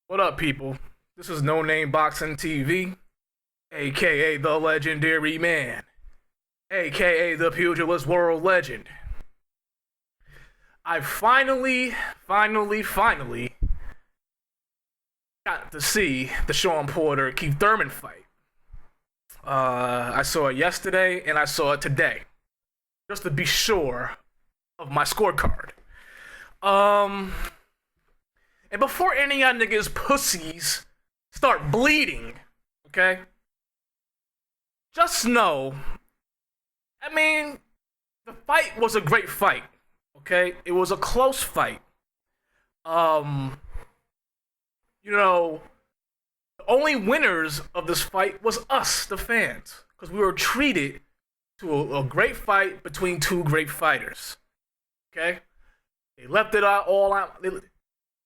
What up, people? This is No Name Boxing TV, aka the Legendary Man, aka the Pugilist World Legend. I finally got to see the Sean Porter Keith Thurman fight. I saw it yesterday and I saw it today, just to be sure of my scorecard. And before any of y'all niggas pussies start bleeding, okay? Just know, the fight was a great fight, okay? It was a close fight. The only winners of this fight was us, the fans, because we were treated to a great fight between two great fighters, okay? They left it all out.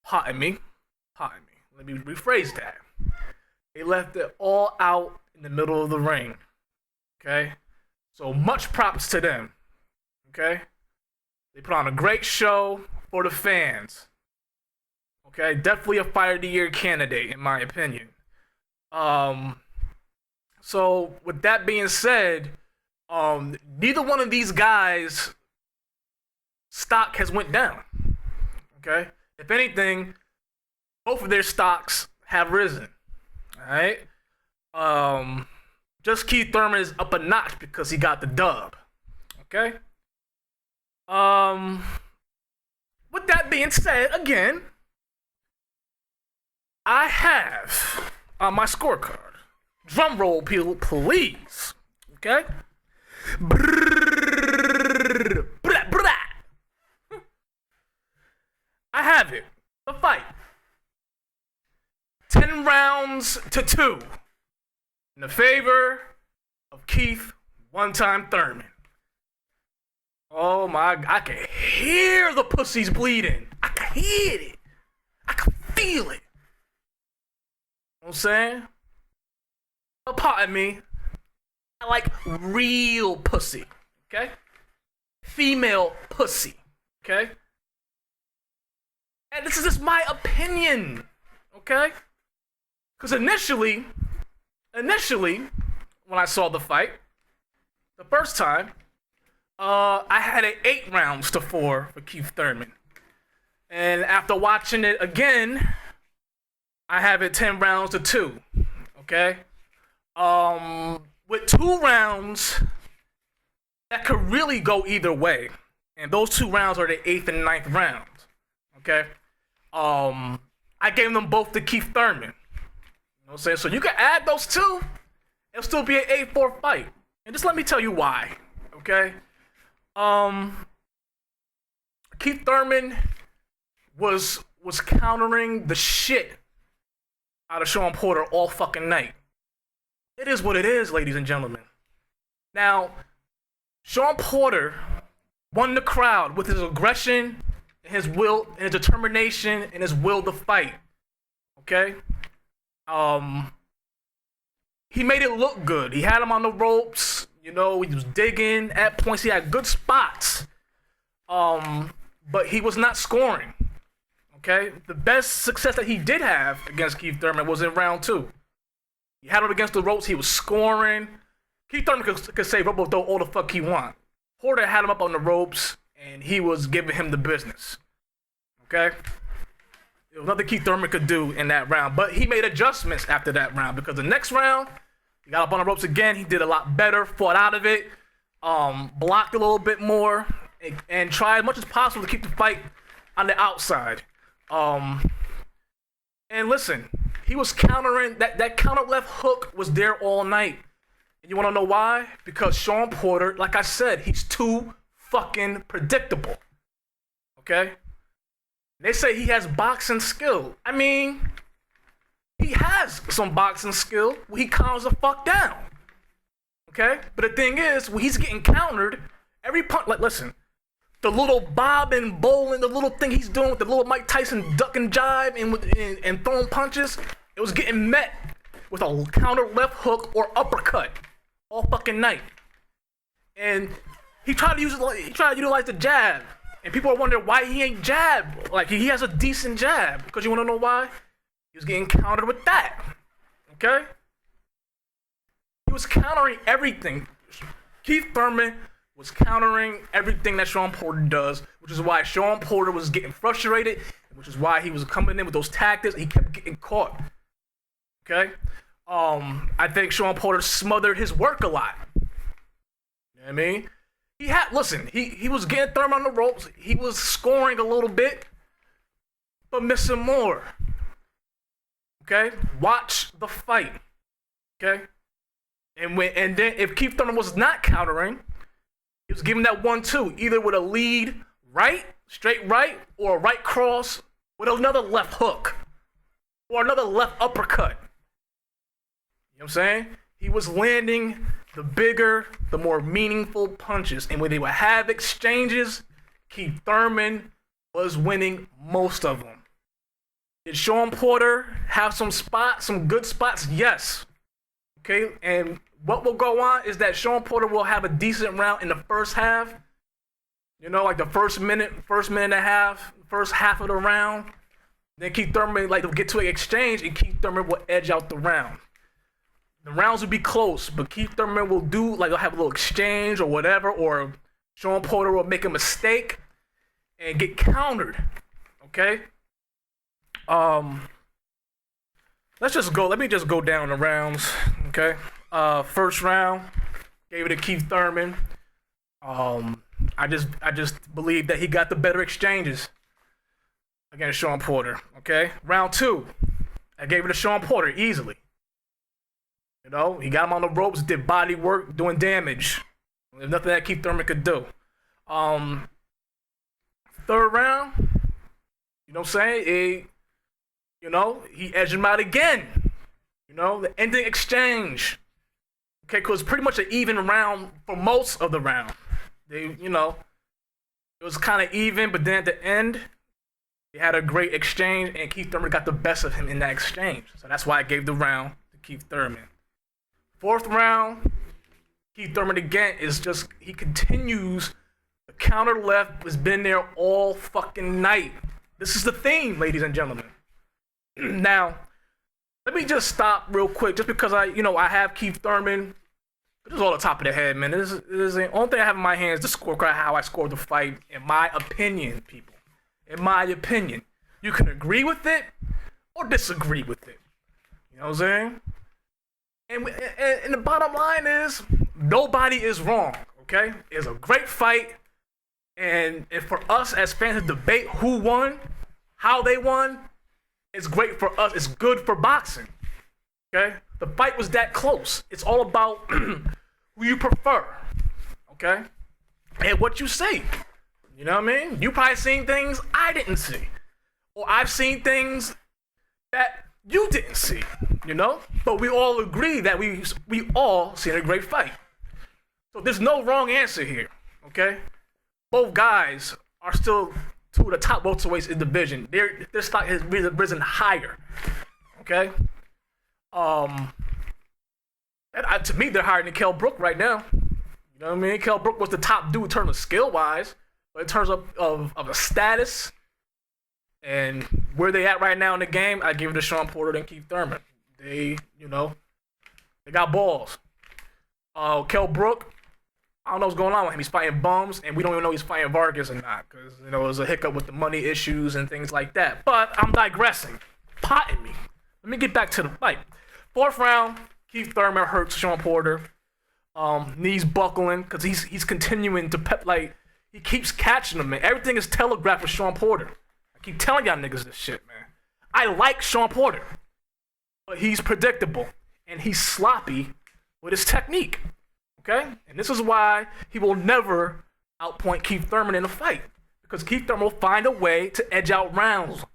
Pardon me. Let me rephrase that. They left it all out in the middle of the ring. Okay? So much props to them. Okay? They put on a great show for the fans. Okay? Definitely a Fight of the Year candidate, in my opinion. So with that being said, neither one of these guys' stock has went down. Okay? If anything, both of their stocks have risen. Alright? Just Keith Thurman is up a notch because he got the dub. Okay? With that being said, again, I have on my scorecard. Drum roll, please. Okay? I have it. The fight. 10 rounds to 2. In the favor of Keith one-time Thurman. Oh my, I can hear the pussies bleeding. I can hear it. I can feel it. You know what I'm saying? But pardon me. I like real pussy. Okay? Female pussy. Okay? And this is just my opinion, okay? Because initially, when I saw the fight, the first time, I had it 8 rounds to 4 for Keith Thurman. And after watching it again, I have it 10 rounds to 2, okay? With 2 rounds, that could really go either way. And those 2 rounds are the 8th and 9th rounds. Okay, I gave them both to Keith Thurman. You know what I'm saying? So you can add those two, it'll still be an 8-4 fight. And just let me tell you why. Okay, Keith Thurman was countering the shit out of Sean Porter all fucking night. It is what it is, ladies and gentlemen. Now, Sean Porter won the crowd with his aggression, his will, and his determination, and his will to fight. Okay? He made it look good. He had him on the ropes. You know, he was digging at points. He had good spots. But he was not scoring. Okay? The best success that he did have against Keith Thurman was in round 2. He had him against the ropes. He was scoring. Keith Thurman could say rope throw all the fuck he want. Porter had him up on the ropes, and he was giving him the business. Okay? There was nothing Keith Thurman could do in that round. But he made adjustments after that round, because the next round, he got up on the ropes again. He did a lot better, fought out of it, blocked a little bit more, and tried as much as possible to keep the fight on the outside. And listen, he was countering, that counter left hook was there all night. And you want to know why? Because Sean Porter, like I said, he's too fucking predictable. Okay? They say he has boxing skill. I mean, he has some boxing skill where he calms the fuck down. Okay? But the thing is, when he's getting countered, every punch, like, listen, the little bob and bowling, the little thing he's doing with the little Mike Tyson duck and jive and throwing punches, it was getting met with a counter left hook or uppercut all fucking night. And he tried to utilize the jab. And people are wondering why he ain't jab. Like, he has a decent jab. Because you want to know why? He was getting countered with that. Okay? He was countering everything. Keith Thurman was countering everything that Shawn Porter does, which is why Shawn Porter was getting frustrated, which is why he was coming in with those tactics. He kept getting caught. Okay? I think Shawn Porter smothered his work a lot. You know what I mean? He was getting Thurman on the ropes. He was scoring a little bit, but missing more. Okay? Watch the fight. Okay? And then if Keith Thurman was not countering, he was giving that 1-2, either with a lead right, straight right, or a right cross with another left hook or another left uppercut. You know what I'm saying? He was landing the bigger, the more meaningful punches. And when they would have exchanges, Keith Thurman was winning most of them. Did Shawn Porter have some good spots? Yes. Okay, and what will go on is that Shawn Porter will have a decent round in the first half. You know, like the first minute and a half, first half of the round. Then Keith Thurman will get to an exchange, and Keith Thurman will edge out the round. The rounds will be close, but Keith Thurman will they'll have a little exchange or whatever, or Shawn Porter will make a mistake and get countered. Okay? Let me just go down the rounds, okay? First round, gave it to Keith Thurman. I just believe that he got the better exchanges against Shawn Porter, okay? Round 2, I gave it to Shawn Porter easily. You know, he got him on the ropes, did body work, doing damage. There's nothing that Keith Thurman could do. Third round, you know what I'm saying? He edged him out again. You know, the ending exchange. Okay, because pretty much an even round for most of the round. It was kind of even, but then at the end, they had a great exchange, and Keith Thurman got the best of him in that exchange. So that's why I gave the round to Keith Thurman. Fourth round, Keith Thurman again he continues. The counter left has been there all fucking night. This is the theme, ladies and gentlemen. Now, let me just stop real quick, just because I have Keith Thurman. This is all the top of the head, man. This is the only thing I have in my hands. The scorecard, how I scored the fight, in my opinion, people. In my opinion, you can agree with it or disagree with it. You know what I'm saying? And the bottom line is, nobody is wrong. Okay, it's a great fight, and for us as fans to debate who won, how they won. It's great for us. It's good for boxing. Okay? The fight was that close. It's all about who you prefer. Okay? And what you see. You know what I mean? You probably seen things I didn't see. Or I've seen things that you didn't see. You know? But we all agree that we all seen a great fight. So there's no wrong answer here. Okay? Both guys are still two of the top welterweights in the division. Their stock has risen higher. Okay? To me, they're higher than Kell Brook right now. You know what I mean? Kell Brook was the top dude in terms of skill-wise, but in terms of a status and where they at right now in the game, I give it to Shawn Porter and Keith Thurman. They got balls. Kell Brook, I don't know what's going on with him. He's fighting bums, and we don't even know he's fighting Vargas or not, because there was a hiccup with the money issues and things like that. But I'm digressing. Potting me. Let me get back to the fight. Fourth round, Keith Thurman hurts Shawn Porter. Knees buckling, because he's continuing to he keeps catching him, man. Everything is telegraphed for Shawn Porter. I keep telling y'all niggas this shit, man. I like Shawn Porter, but he's predictable, and he's sloppy with his technique. Okay? And this is why he will never outpoint Keith Thurman in a fight. Because Keith Thurman will find a way to edge out rounds.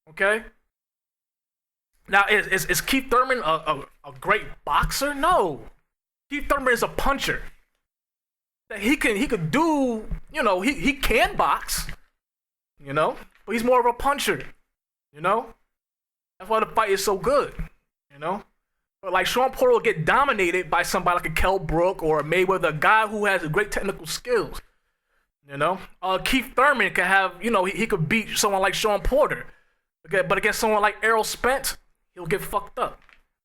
Okay? Now, is Keith Thurman a great boxer? No. Keith Thurman is a puncher. He could do, he can box, but he's more of a puncher, That's why the fight is so good, But like Shawn Porter will get dominated by somebody like a Kell Brook or a Mayweather, a guy who has great technical skills. Keith Thurman could have, he could beat someone like Shawn Porter. Okay, but against someone like Errol Spence, he'll get fucked up.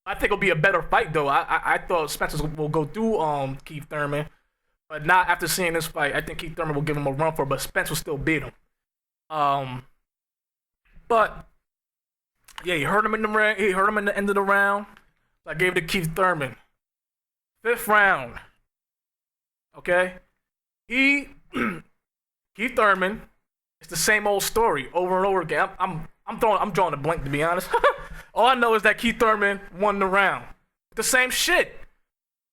I think it'll be a better fight though. I thought Spence will go through Keith Thurman, but not after seeing this fight. I think Keith Thurman will give him a run for it, but Spence will still beat him. But yeah, he hurt him in the ring. He hurt him in the end of the round. So I gave it to Keith Thurman. 5th round. Okay, Keith Thurman. It's the same old story over and over again. I'm drawing a blank to be honest. All I know is that Keith Thurman won the round. The same shit,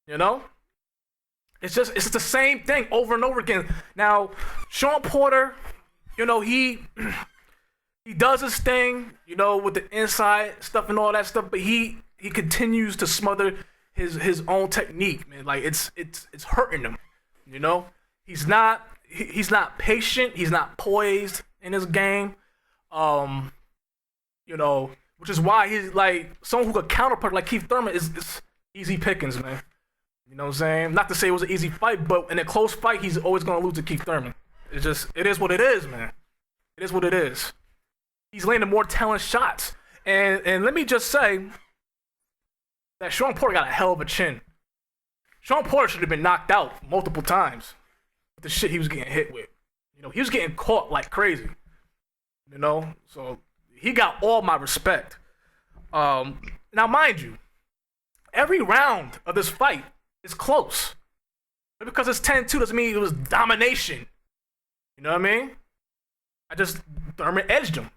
you know. It's the same thing over and over again. Now, Sean Porter, you know, he does his thing, you know, with the inside stuff and all that stuff, but he continues to smother his own technique, man. Like it's hurting him, you know. He's not patient. He's not poised in his game. You know, which is why he's like someone who could counterpunch like Keith Thurman is easy pickings, man. You know what I'm saying? Not to say it was an easy fight, but in a close fight, he's always gonna lose to Keith Thurman. It is what it is, man. It is what it is. He's landing more talent shots, and let me just say that Sean Porter got a hell of a chin. Sean Porter should have been knocked out multiple times with the shit he was getting hit with. You know, he was getting caught like crazy. You know, so he got all my respect. Now, mind you, every round of this fight is close. But because it's 10-2 doesn't mean it was domination. You know what I mean? Thurman edged him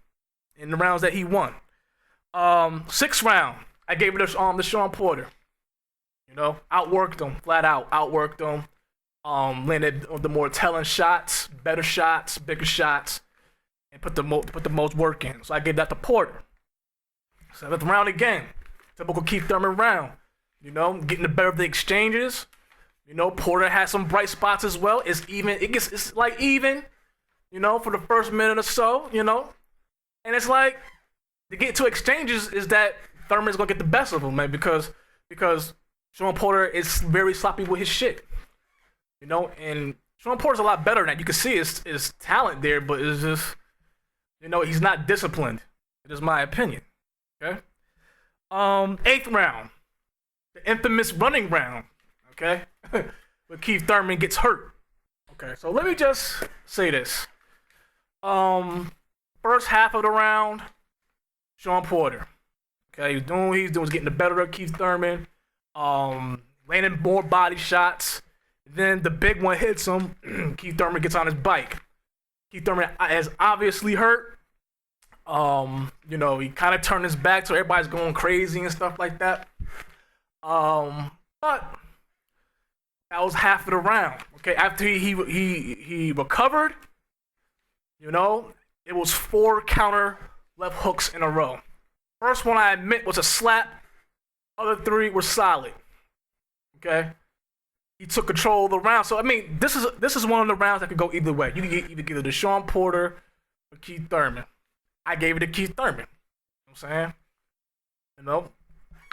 in the rounds that he won. 6th round, I gave it to Sean Porter. You know, outworked him, flat out, outworked him. Landed the more telling shots, better shots, bigger shots, and put the most work in. So I gave that to Porter. 7th round again, typical Keith Thurman round. You know, getting the better of the exchanges. You know, Porter has some bright spots as well. It's even. It's like even. You know, for the first minute or so. You know, and it's like to get to exchanges is that Thurman's gonna get the best of him, man, because Sean Porter is very sloppy with his shit. You know, and Sean Porter's a lot better than that. You can see his talent there, but it's just, you know, he's not disciplined. It is my opinion. Okay. 8th round, the infamous running round. Okay, where Keith Thurman gets hurt. Okay, so let me just say this. First half of the round, Sean Porter. Okay, he's doing what he's doing. He's getting the better of Keith Thurman. Landing more body shots. Then the big one hits him. Keith Thurman gets on his bike. Keith Thurman is obviously hurt. You know, he kind of turned his back, so everybody's going crazy and stuff like that. But that was half of the round. Okay, after he recovered, you know, it was 4 counter left hooks in a row. First one, I admit, was a slap. Other 3 were solid. Okay, he took control of the round. So I mean, this is one of the rounds that could go either way. You can either give it to Sean Porter or Keith Thurman. I gave it to Keith Thurman. You know what I'm saying? You know,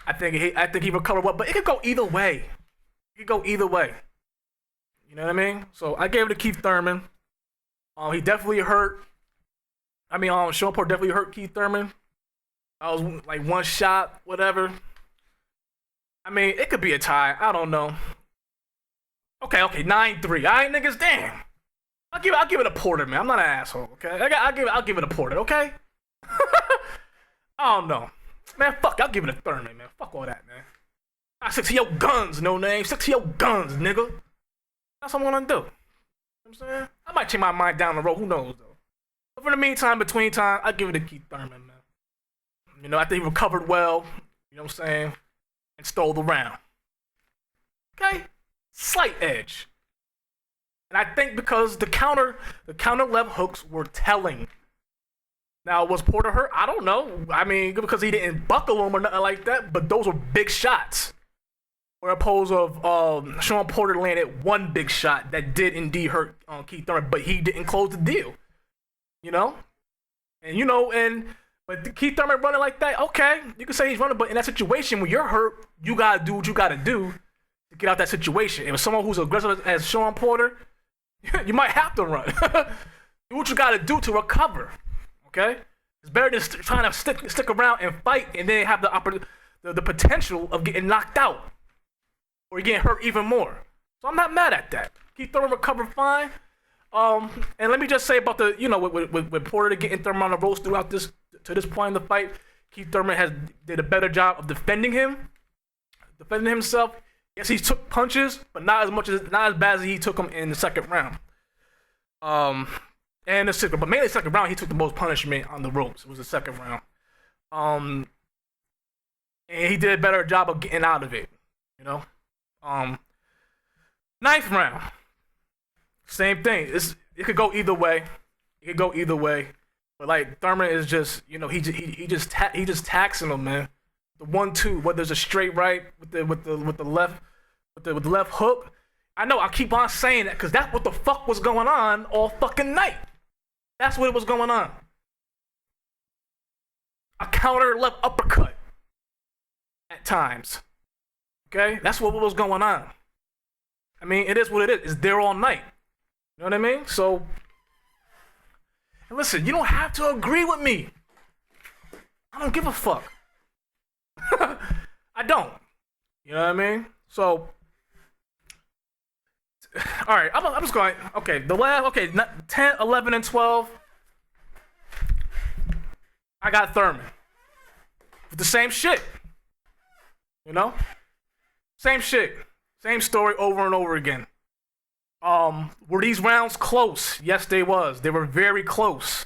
I think he recovered well, but it could go either way. It could go either way. You know what I mean? So I gave it to Keith Thurman. He definitely hurt. I mean, Sean Porter definitely hurt Keith Thurman. I was like one shot, whatever. I mean, it could be a tie. I don't know. Okay, 9-3. All right, niggas, damn. I'll give it a Porter, man. I'm not an asshole, okay? I'll give it a Porter, okay? I don't know. Man, fuck, I'll give it a Thurman, man. Fuck all that, man. I stick to your guns, no name. Stick to your guns, nigga. That's what I'm gonna do. You know what I'm saying? I might change my mind down the road. Who knows, though? But for the meantime, between time, I'll give it to Keith Thurman, man. You know, I think he recovered well. You know what I'm saying? And stole the round. Okay? Slight edge. And I think because the counter left hooks were telling. Now, was Porter hurt? I don't know. I mean, because he didn't buckle him or nothing like that, but those were big shots. Where opposed of Sean Porter landed one big shot that did indeed hurt Keith Thurman, but he didn't close the deal. You know? And you know, but Keith Thurman running like that, okay, you can say he's running, but in that situation when you're hurt, you gotta do what you gotta do to get out that situation. And with someone who's aggressive as Sean Porter, you might have to run. Do what you gotta do to recover. Okay? It's better than trying to stick around and fight and then have the potential of getting knocked out or getting hurt even more. So I'm not mad at that. Keith Thurman recovered fine. And let me just say about the, with Porter getting Thurman on the ropes throughout this point in the fight, Keith Thurman did a better job of defending himself. Yes, he took punches, but not as bad as he took them in the second round. But mainly the second round, he took the most punishment on the ropes. It was the second round. And he did a better job of getting out of it. Ninth round, same thing. It could go either way. But like Thurman is just, he just taxing him, man. The 1-2, whether it's a straight right with the left hook. I know I keep on saying that because that's what the fuck was going on all fucking night. That's what was going on. A counter left uppercut at times. Okay, that's what was going on. I mean, it is what it is. It's there all night. You know what I mean? So, and listen, you don't have to agree with me. I don't give a fuck. I don't. You know what I mean? So, all right, I'm just going. Okay, 10, 11, and 12. I got Thurman. With the same shit. Same shit. Same story over and over again. Were these rounds close? Yes, they was. They were very close.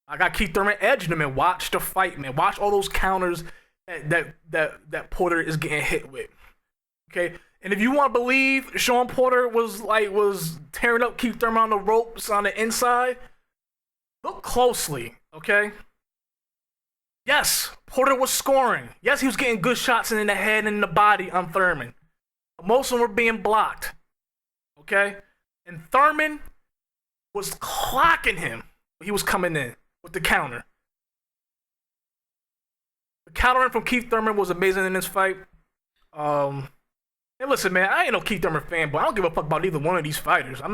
I got Keith Thurman edging him and watch the fight, man. Watch all those counters that Porter is getting hit with. Okay, and if you want to believe Sean Porter was tearing up Keith Thurman on the ropes on the inside, look closely. Okay. Yes, Porter was scoring. Yes, he was getting good shots in the head and in the body on Thurman. But most of them were being blocked. Okay? And Thurman was clocking him when he was coming in with the counter. The countering from Keith Thurman was amazing in this fight. And listen, man, I ain't no Keith Thurman fanboy. I don't give a fuck about either one of these fighters. I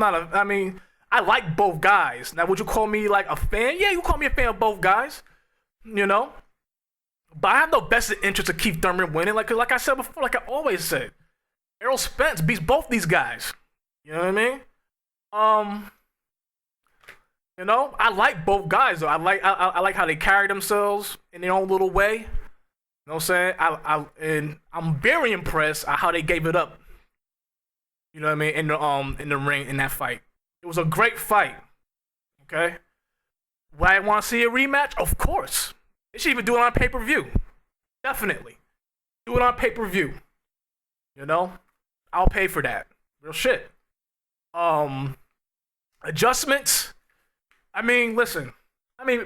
like both guys. Now, would you call me like a fan? Yeah, you call me a fan of both guys. But I have no vested interest of Keith Thurman winning. Like I said before, like I always said, Errol Spence beats both these guys. You know what I mean? I like both guys though. I like how they carry themselves in their own little way. You know what I'm saying? I'm very impressed at how they gave it up. You know what I mean? In the ring in that fight, it was a great fight. Okay. Would I want to see a rematch? Of course. They should even do it on pay-per-view. Definitely. Do it on pay-per-view. I'll pay for that. Real shit. Adjustments. I mean, listen.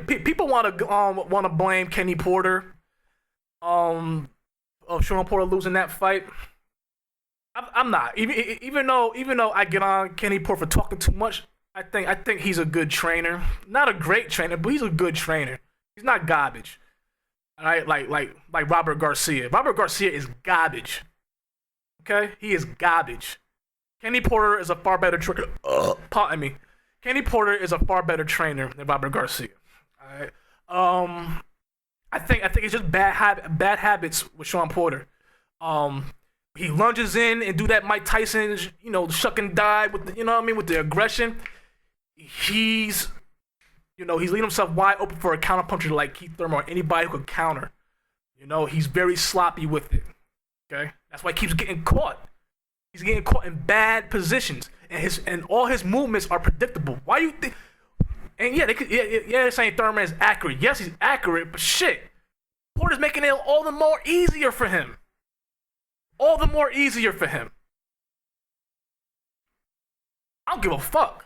People want to blame Kenny Porter of Sean Porter losing that fight. I'm not. Even though I get on Kenny Porter for talking too much, I think he's a good trainer. Not a great trainer, but he's a good trainer. He's not garbage. All right, like Robert Garcia. Robert Garcia is garbage. Okay? He is garbage. Kenny Porter is a far better trainer. Pardon me. Kenny Porter is a far better trainer than Robert Garcia. All right. I think it's just bad habits with Sean Porter. He lunges in and do that Mike Tyson, shuck and dive with with the aggression. He's leaving himself wide open for a counterpuncher like Keith Thurman or anybody who could counter. He's very sloppy with it. Okay, that's why he keeps getting caught. He's getting caught in bad positions, and all his movements are predictable. Why you think? And they're saying Thurman is accurate. Yes, he's accurate, but shit, Porter's making it all the more easier for him. All the more easier for him. I don't give a fuck.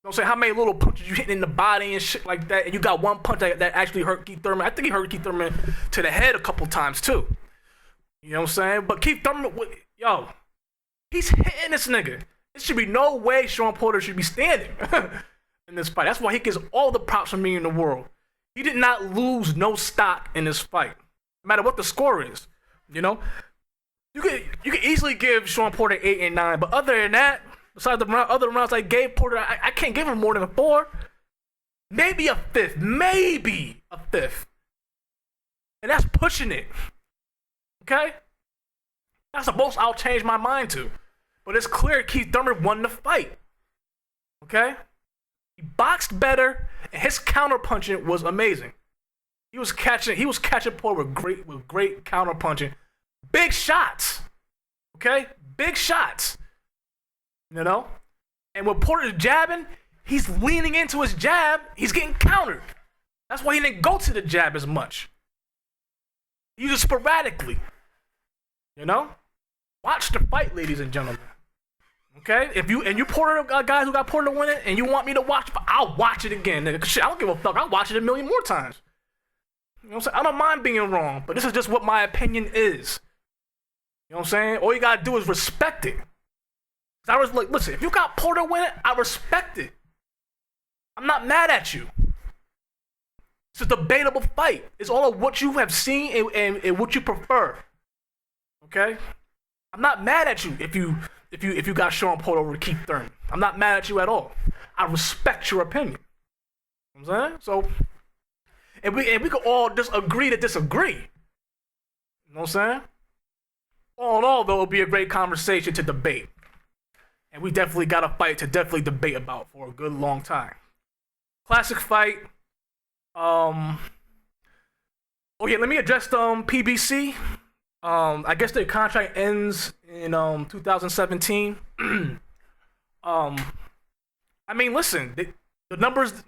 Don't say how many little punches you hitting in the body and shit like that, and you got one punch that actually hurt Keith Thurman. I think he hurt Keith Thurman to the head a couple times too. You know what I'm saying? But Keith Thurman, he's hitting this nigga. There should be no way Sean Porter should be standing in this fight. That's why he gets all the props from me in the world. He did not lose no stock in this fight, no matter what the score is. You can easily give Sean Porter 8 and 9, but other than that, besides the other rounds I gave Porter, I can't give him more than a 4. maybe a fifth, and that's pushing it. Okay, that's the most I'll change my mind to. But it's clear Keith Thurman won the fight. Okay, he boxed better, and his counterpunching was amazing. He was catching Porter with great counterpunching, big shots. Okay, big shots. You know, and when Porter's jabbing, he's leaning into his jab. He's getting countered. That's why he didn't go to the jab as much. He used it sporadically. You know, watch the fight, ladies and gentlemen. Okay, if you Porter guys who got Porter to win it, and you want me to watch, I'll watch it again. Nigga. Shit, I don't give a fuck. I'll watch it a million more times. You know what I'm saying? I don't mind being wrong, but this is just what my opinion is. You know what I'm saying? All you gotta do is respect it. I was like, listen, if you got Porter win it, I respect it. I'm not mad at you. It's a debatable fight. It's all of what you have seen and what you prefer. Okay? I'm not mad at you if you got Sean Porter over Keith Thurman. I'm not mad at you at all. I respect your opinion. You know what I'm saying? So, and we could all just agree to disagree. You know what I'm saying? All in all, though, it'll be a great conversation to debate. And we definitely got a fight to definitely debate about for a good long time. Classic fight. Oh yeah, let me address PBC. I guess their contract ends in 2017. I mean, listen, the numbers,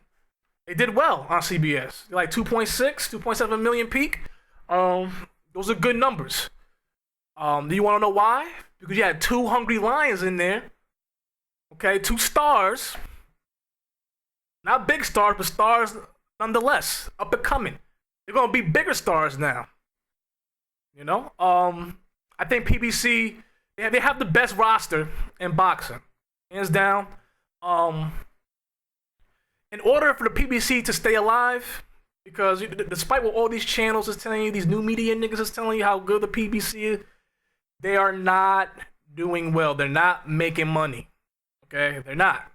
they did well on CBS. Like 2.6, 2.7 million peak. Those are good numbers. Do you want to know why? Because you had two hungry lions in there. Okay, 2 stars. Not big stars, but stars nonetheless. Up and coming. They're going to be bigger stars now. You know? I think PBC, they have the best roster in boxing. Hands down. In order for the PBC to stay alive, because despite what all these channels is telling you, these new media niggas is telling you how good the PBC is, they are not doing well. They're not making money. Okay, they're not.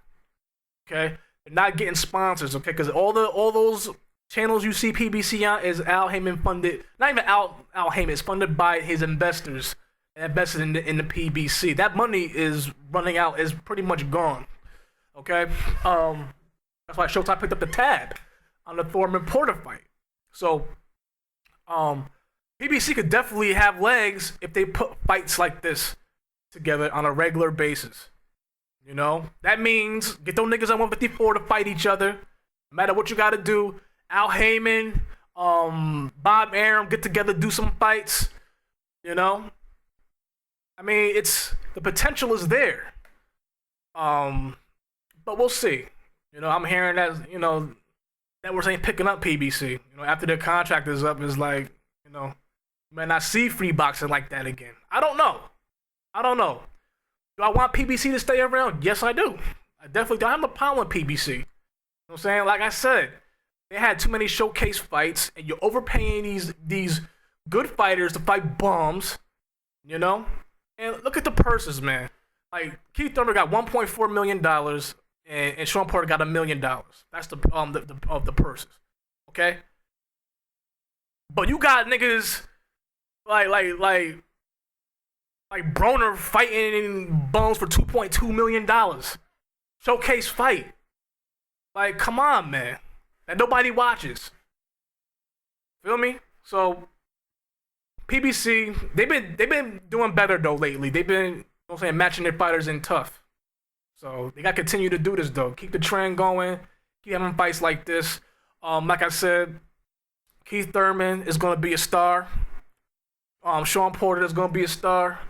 Okay, they're not getting sponsors. Okay, because all those channels you see PBC on is Al Heyman funded. Not even Al Heyman. It's funded by his investors invested in the PBC. That money is running out. Is pretty much gone. Okay, that's why Showtime picked up the tab on the Thurman Porter fight. So, PBC could definitely have legs if they put fights like this together on a regular basis. You know, that means get those niggas on 154 to fight each other. No matter what you got to do. Al Heyman, Bob Arum, get together, do some fights. You know, I mean, the potential is there. But we'll see. You know, I'm hearing that networks ain't picking up PBC. You know, after their contract is up, it's like, you know, you might not see free boxing like that again. I don't know. Do I want PBC to stay around? Yes, I do. I definitely do. I have a problem with PBC. You know what I'm saying? Like I said, they had too many showcase fights, and you're overpaying these good fighters to fight bums, you know? And look at the purses, man. Like, Keith Thurman got $1.4 million, and Sean Porter got $1 million. That's the purses, okay? But you got niggas like Broner fighting bums for $2.2 million. Showcase fight. Like, come on, man. That nobody watches. Feel me? So, PBC, they've been doing better though lately. They've been, matching their fighters in tough. So they gotta continue to do this though. Keep the trend going. Keep having fights like this. Like I said, Keith Thurman is gonna be a star. Sean Porter is gonna be a star.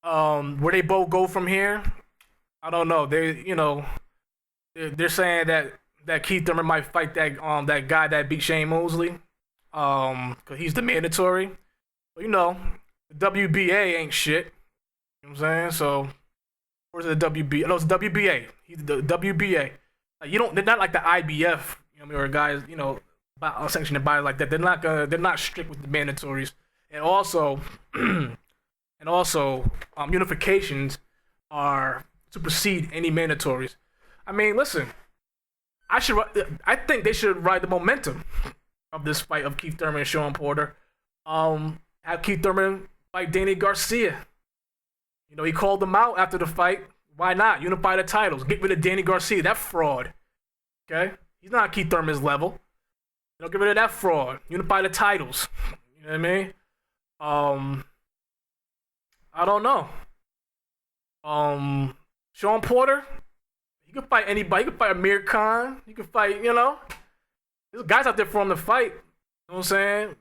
Where they both go from here, I don't know. They're saying that Keith Thurman might fight that guy that beat Shane Mosley, cause he's the mandatory. But the WBA ain't shit. You know what I'm saying? So, where's the WBA? No, it's WBA. He's the WBA. They're not like the IBF, or guys, sanctioned bodies like that. They're not strict with the mandatories, and also, unifications are supersede any mandatories. I mean, listen. I think they should ride the momentum of this fight of Keith Thurman and Sean Porter. Have Keith Thurman fight Danny Garcia. You know, he called him out after the fight. Why not? Unify the titles. Get rid of Danny Garcia, that fraud. Okay? He's not Keith Thurman's level. You know, get rid of that fraud. Unify the titles. You know what I mean? I don't know. Sean Porter, he could fight anybody. He could fight Amir Khan. He could fight, you know. There's guys out there for him to fight. You know what I'm saying?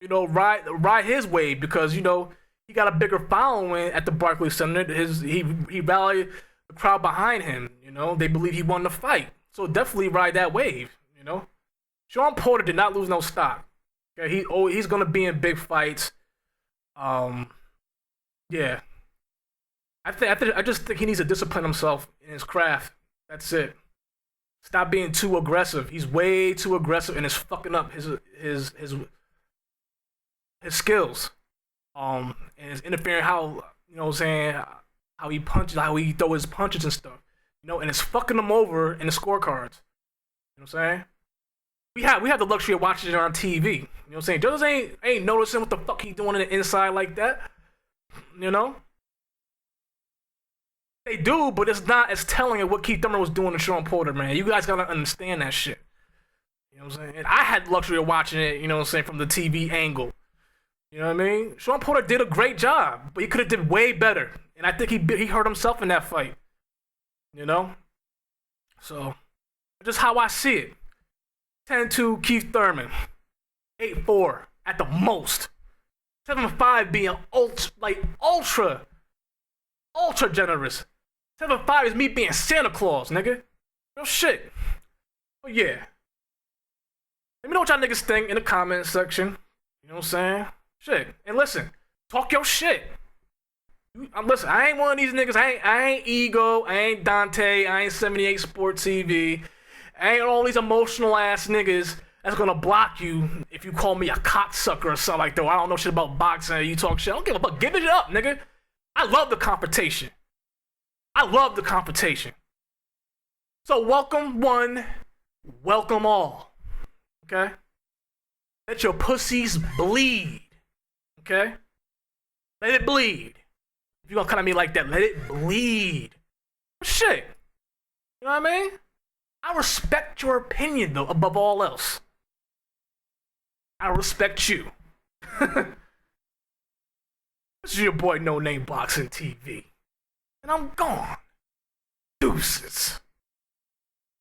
You know, ride his wave because, you know, he got a bigger following at the Barclays Center. He rallied the crowd behind him. You know, they believe he won the fight. So definitely ride that wave. You know, Sean Porter did not lose no stock. Okay, he's gonna be in big fights. Yeah. I just think he needs to discipline himself in his craft. That's it. Stop being too aggressive. He's way too aggressive and it's fucking up his skills. And it's interfering how, you know what I'm saying, how he punches, how he throw his punches and stuff. You know, and it's fucking him over in the scorecards. You know what I'm saying? We have the luxury of watching it on TV. You know what I'm saying? Judges ain't noticing what the fuck he doing in the inside like that. You know? They do, but it's not as telling of what Keith Thurman was doing to Sean Porter, man. You guys gotta understand that shit. You know what I'm saying? And I had the luxury of watching it, you know what I'm saying, from the TV angle. You know what I mean? Sean Porter did a great job, but he could have did way better. And I think he hurt himself in that fight. You know? So, just how I see it. 10-2 Keith Thurman. 8-4 at the most. 7-5 being ultra generous. 7-5 is me being Santa Claus, nigga. Real shit. Oh yeah. Let me know what y'all niggas think in the comment section. You know what I'm saying? Shit. And listen, talk your shit. Listen, I ain't one of these niggas. I ain't Ego. I ain't Dante. I ain't 78 Sports TV. I ain't all these emotional ass niggas that's gonna block you if you call me a cocksucker or something like that. I don't know shit about boxing. You talk shit. I don't give a fuck. Give it up, nigga. I love the confrontation. So welcome one, welcome all. Okay? Let your pussies bleed. Okay? Let it bleed. If you're gonna come at me like that, let it bleed. Shit. You know what I mean? I respect your opinion, though, above all else. I respect you. This is your boy No Name Boxing TV. And I'm gone. Deuces.